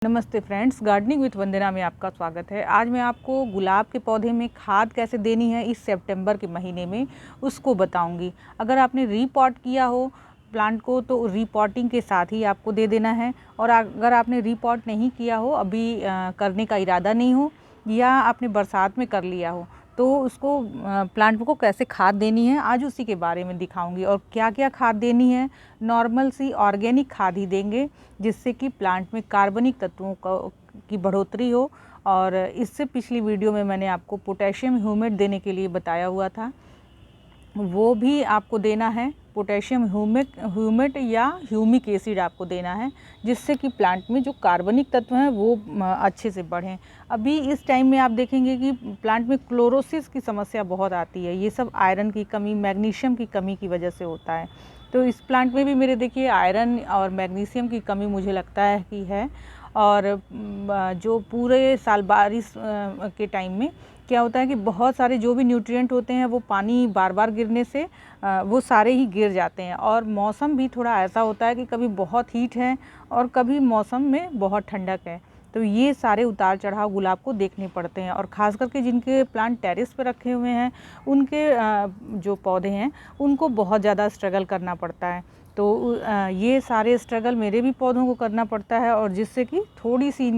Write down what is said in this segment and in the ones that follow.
नमस्ते friends, gardening with वंदना में आपका स्वागत है। आज मैं आपको गुलाब के पौधे में खाद कैसे देनी है इस सितंबर के महीने में उसको बताऊंगी। अगर आपने रीपॉट किया हो प्लांट को तो रीपॉटिंग के साथ ही आपको दे देना है, और अगर आपने रीपॉट नहीं किया हो, अभी करने का इरादा नहीं हो, या आपने बरसात में कर लिया हो, तो उसको प्लांट को कैसे खाद देनी है आज उसी के बारे में दिखाऊंगी। और क्या क्या खाद देनी है, नॉर्मल सी ऑर्गेनिक खाद ही देंगे जिससे कि प्लांट में कार्बनिक तत्वों की बढ़ोतरी हो। और इससे पिछली वीडियो में मैंने आपको पोटेशियम ह्यूमेट देने के लिए बताया हुआ था, वो भी आपको देना है। पोटेशियम ह्यूमेट या ह्यूमिक एसिड आपको देना है, जिससे कि प्लांट में जो कार्बनिक तत्व हैं वो अच्छे से बढ़ें। अभी इस टाइम में आप देखेंगे कि प्लांट में क्लोरोसिस की समस्या बहुत आती है। ये सब आयरन की कमी, मैग्नीशियम की कमी की वजह से होता है। तो इस प्लांट में भी मेरे देखिए आयरन और मैग्नीशियम की कमी मुझे लगता है कि है। और जो पूरे साल बारिश के टाइम में क्या होता है कि बहुत सारे जो भी न्यूट्रिएंट होते हैं वो पानी बार बार गिरने से वो सारे ही गिर जाते हैं। और मौसम भी थोड़ा ऐसा होता है कि कभी बहुत हीट है और कभी मौसम में बहुत ठंडक है। तो ये सारे उतार चढ़ाव गुलाब को देखने पड़ते हैं। और ख़ास करके जिनके प्लांट टेरेस पर रखे हुए हैं उनके जो पौधे हैं उनको बहुत ज़्यादा स्ट्रगल करना पड़ता है। तो ये सारे स्ट्रगल मेरे भी पौधों को करना पड़ता है, और जिससे कि थोड़ी सी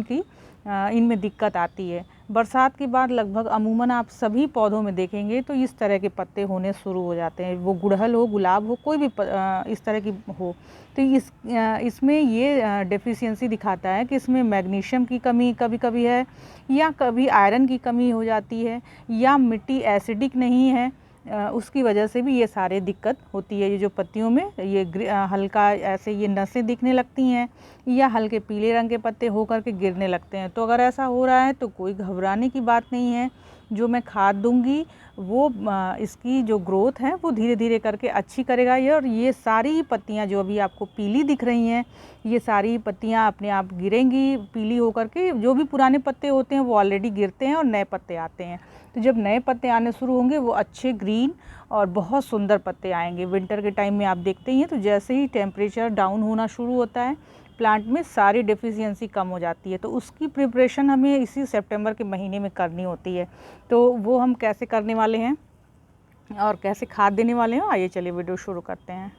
इनमें दिक्कत आती है। बरसात के बाद लगभग अमूमन आप सभी पौधों में देखेंगे तो इस तरह के पत्ते होने शुरू हो जाते हैं, वो गुड़हल हो, गुलाब हो, कोई भी इस तरह की हो। तो इसमें ये डेफिशिएंसी दिखाता है कि इसमें मैग्नीशियम की कमी कभी कभी है, या कभी आयरन की कमी हो जाती है, या मिट्टी एसिडिक नहीं है, उसकी वजह से भी ये सारे दिक्कत होती है। ये जो पत्तियों में ये हल्का ऐसे ये नसें दिखने लगती हैं, या हल्के पीले रंग के पत्ते होकर के गिरने लगते हैं। तो अगर ऐसा हो रहा है तो कोई घबराने की बात नहीं है। जो मैं खाद दूंगी वो इसकी जो ग्रोथ है वो धीरे धीरे करके अच्छी करेगा ये। और ये सारी पत्तियां जो अभी आपको पीली दिख रही हैं, ये सारी पत्तियां अपने आप गिरेंगी पीली होकर के। जो भी पुराने पत्ते होते हैं वो ऑलरेडी गिरते हैं और नए पत्ते आते हैं। तो जब नए पत्ते आने शुरू होंगे वो अच्छे ग्रीन और बहुत सुंदर पत्ते आएंगे। विंटर के टाइम में आप देखते ही हैं, तो जैसे ही टेम्परेचर डाउन होना शुरू होता है प्लांट में सारी डेफिशिएंसी कम हो जाती है। तो उसकी प्रिपरेशन हमें इसी सितंबर के महीने में करनी होती है। तो वो हम कैसे करने वाले हैं और कैसे खाद देने वाले हैं, आइए चलिए वीडियो शुरू करते हैं।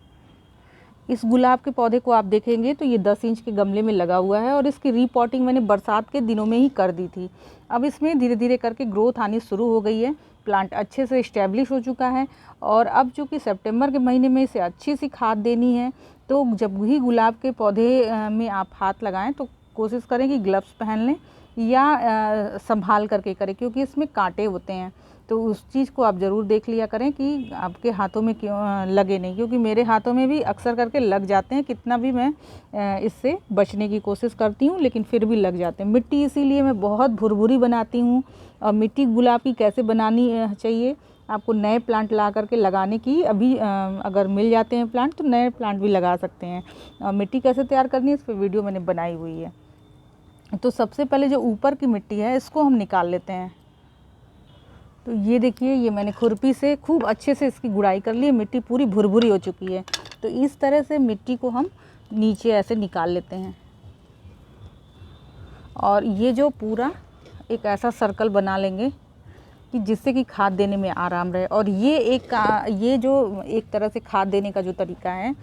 इस गुलाब के पौधे को आप देखेंगे तो ये 10 इंच के गमले में लगा हुआ है, और इसकी रीपॉटिंग मैंने बरसात के दिनों में ही कर दी थी। अब इसमें धीरे धीरे करके ग्रोथ आनी शुरू हो गई है, प्लांट अच्छे से इस्टेब्लिश हो चुका है। और अब चूँकि सितंबर के महीने में इसे अच्छी सी खाद देनी है, तो जब भी गुलाब के पौधे में आप हाथ लगाएं तो कोशिश करें कि ग्लव्स पहन लें, या संभाल करके करें, क्योंकि इसमें कांटे होते हैं। तो उस चीज़ को आप ज़रूर देख लिया करें कि आपके हाथों में क्यों लगे नहीं, क्योंकि मेरे हाथों में भी अक्सर करके लग जाते हैं। कितना भी मैं इससे बचने की कोशिश करती हूँ लेकिन फिर भी लग जाते हैं। मिट्टी इसीलिए मैं बहुत भुरभुरी बनाती हूँ। और मिट्टी गुलाब की कैसे बनानी चाहिए, आपको नए प्लांट ला करके लगाने की, अभी अगर मिल जाते हैं प्लांट तो नए प्लांट भी लगा सकते हैं। और मिट्टी कैसे तैयार करनी है इस पर वीडियो मैंने बनाई हुई है। तो सबसे पहले जो ऊपर की मिट्टी है इसको हम निकाल लेते हैं। तो ये देखिए, ये मैंने खुरपी से खूब अच्छे से इसकी गुड़ाई कर ली है, मिट्टी पूरी भुरभुरी हो चुकी है। तो इस तरह से मिट्टी को हम नीचे ऐसे निकाल लेते हैं, और ये जो पूरा एक ऐसा सर्कल बना लेंगे कि जिससे कि खाद देने में आराम रहे। और ये जो एक तरह से खाद देने का जो तरीका है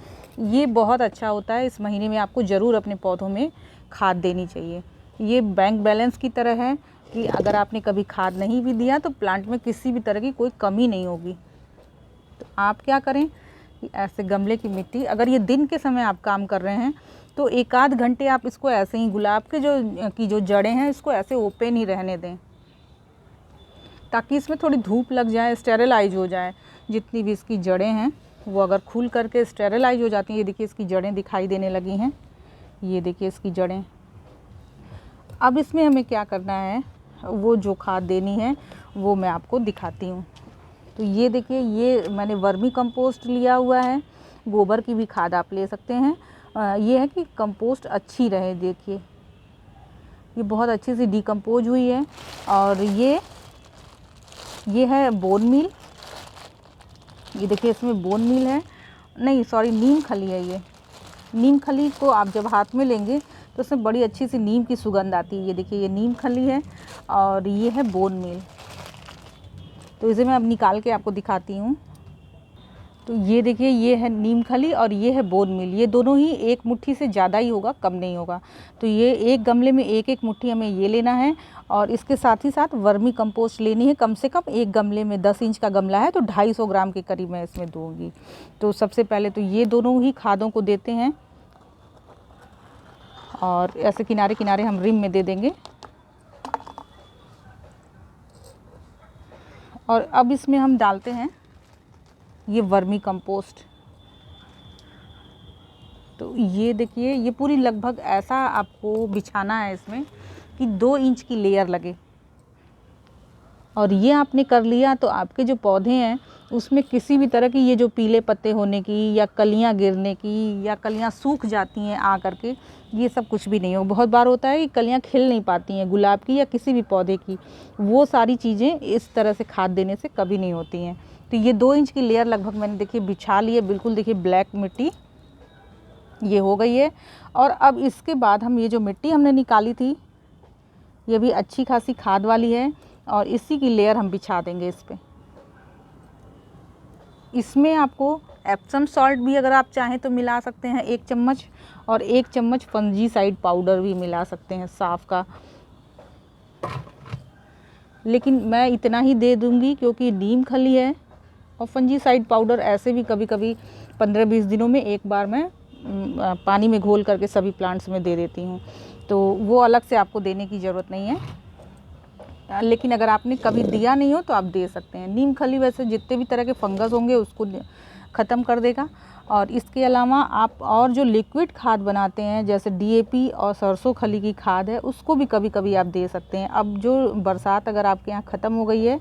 ये बहुत अच्छा होता है। इस महीने में आपको ज़रूर अपने पौधों में खाद देनी चाहिए। ये बैंक बैलेंस की तरह है कि अगर आपने कभी खाद नहीं भी दिया तो प्लांट में किसी भी तरह की कोई कमी नहीं होगी। तो आप क्या करें कि ऐसे गमले की मिट्टी, अगर ये दिन के समय आप काम कर रहे हैं तो 1 आध घंटे आप इसको ऐसे ही, गुलाब के जो जड़ें हैं इसको ऐसे ओपन ही रहने दें, ताकि इसमें थोड़ी धूप लग जाए, स्टेरिलाइज हो जाए। जितनी भी इसकी जड़ें हैं वो अगर खुल करके स्टेरिलाइज हो जाती हैं, ये देखिए इसकी जड़ें दिखाई देने लगी हैं, ये देखिए इसकी जड़ें। अब इसमें हमें क्या करना है, वो जो खाद देनी है वो मैं आपको दिखाती हूँ। तो ये देखिए, ये मैंने वर्मी कंपोस्ट लिया हुआ है, गोबर की भी खाद आप ले सकते हैं। ये है कि कंपोस्ट अच्छी रहे। देखिए ये बहुत अच्छी सी डिकम्पोज हुई है। और ये है बोन मील, ये देखिए इसमें बोन मील है, नहीं सॉरी नीम खली है। ये नीम खली को आप जब हाथ में लेंगे तो उसमें बड़ी अच्छी सी नीम की सुगंध आती है। ये देखिए, ये नीम खली है और ये है बोन मील। तो इसे मैं अब निकाल के आपको दिखाती हूँ। तो ये देखिए, ये है नीम खली और ये है बोन मील। ये दोनों ही एक मुट्ठी से ज़्यादा ही होगा, कम नहीं होगा। तो ये एक गमले में एक एक मुट्ठी हमें ये लेना है और इसके साथ ही साथ वर्मी कंपोस्ट लेनी है। कम से कम एक गमले में 10 इंच का गमला है तो 250 ग्राम के करीब मैं इसमें दूँगी। तो सबसे पहले तो ये दोनों ही खादों को देते हैं और ऐसे किनारे किनारे हम रिम में दे देंगे। और अब इसमें हम डालते हैं ये वर्मी कंपोस्ट। तो ये देखिए, ये पूरी लगभग ऐसा आपको बिछाना है इसमें कि 2 इंच की लेयर लगे। और ये आपने कर लिया तो आपके जो पौधे हैं उसमें किसी भी तरह की ये जो पीले पत्ते होने की या कलियां गिरने की या कलियां सूख जाती हैं आ करके, ये सब कुछ भी नहीं हो। बहुत बार होता है कि कलियां खिल नहीं पाती हैं गुलाब की या किसी भी पौधे की, वो सारी चीज़ें इस तरह से खाद देने से कभी नहीं होती हैं। तो ये 2 इंच की लेयर लगभग मैंने देखिए बिछा ली है, बिल्कुल देखिए ब्लैक मिट्टी ये हो गई है। और अब इसके बाद हम ये जो मिट्टी हमने निकाली थी ये भी अच्छी खासी खाद वाली है और इसी की लेयर हम बिछा देंगे इस पे। इसमें आपको एप्सम सॉल्ट भी अगर आप चाहें तो मिला सकते हैं 1 चम्मच, और 1 चम्मच फंजीसाइड पाउडर भी मिला सकते हैं साफ़ का। लेकिन मैं इतना ही दे दूंगी क्योंकि नीम खली है और फंजीसाइड पाउडर ऐसे भी कभी कभी 15-20 दिनों में एक बार मैं पानी में घोल करके सभी प्लांट्स में दे देती हूँ, तो वो अलग से आपको देने की ज़रूरत नहीं है। लेकिन अगर आपने कभी दिया नहीं हो तो आप दे सकते हैं। नीम खली वैसे जितने भी तरह के फंगस होंगे उसको ख़त्म कर देगा। और इसके अलावा आप और जो लिक्विड खाद बनाते हैं जैसे डीएपी और सरसों खली की खाद है उसको भी कभी कभी आप दे सकते हैं। अब जो बरसात अगर आपके यहाँ ख़त्म हो गई है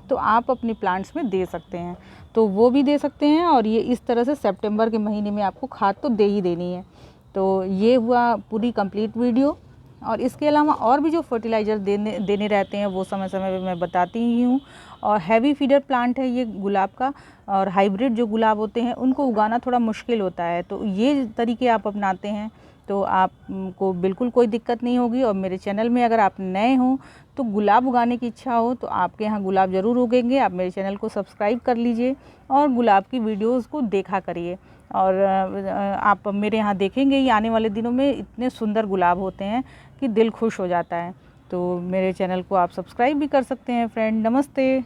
तो आप अपने प्लांट्स में दे सकते हैं, तो वो भी दे सकते हैं। और ये इस तरह से सितंबर के महीने में आपको खाद तो दे ही देनी है। तो ये हुआ पूरी कंप्लीट वीडियो। और इसके अलावा और भी जो फर्टिलाइज़र देने रहते हैं वो समय समय पे मैं बताती ही हूँ। और हैवी फीडर प्लांट है ये गुलाब का, और हाइब्रिड जो गुलाब होते हैं उनको उगाना थोड़ा मुश्किल होता है। तो ये तरीके आप अपनाते हैं तो आपको बिल्कुल कोई दिक्कत नहीं होगी। और मेरे चैनल में अगर आप नए हों तो गुलाब उगाने की इच्छा हो तो आपके यहाँ गुलाब ज़रूर उगेंगे। आप मेरे चैनल को सब्सक्राइब कर लीजिए और गुलाब की वीडियोज़ को देखा करिए। और आप मेरे यहाँ देखेंगे ही आने वाले दिनों में इतने सुंदर गुलाब होते हैं कि दिल खुश हो जाता है। तो मेरे चैनल को आप सब्सक्राइब भी कर सकते हैं फ्रेंड। नमस्ते।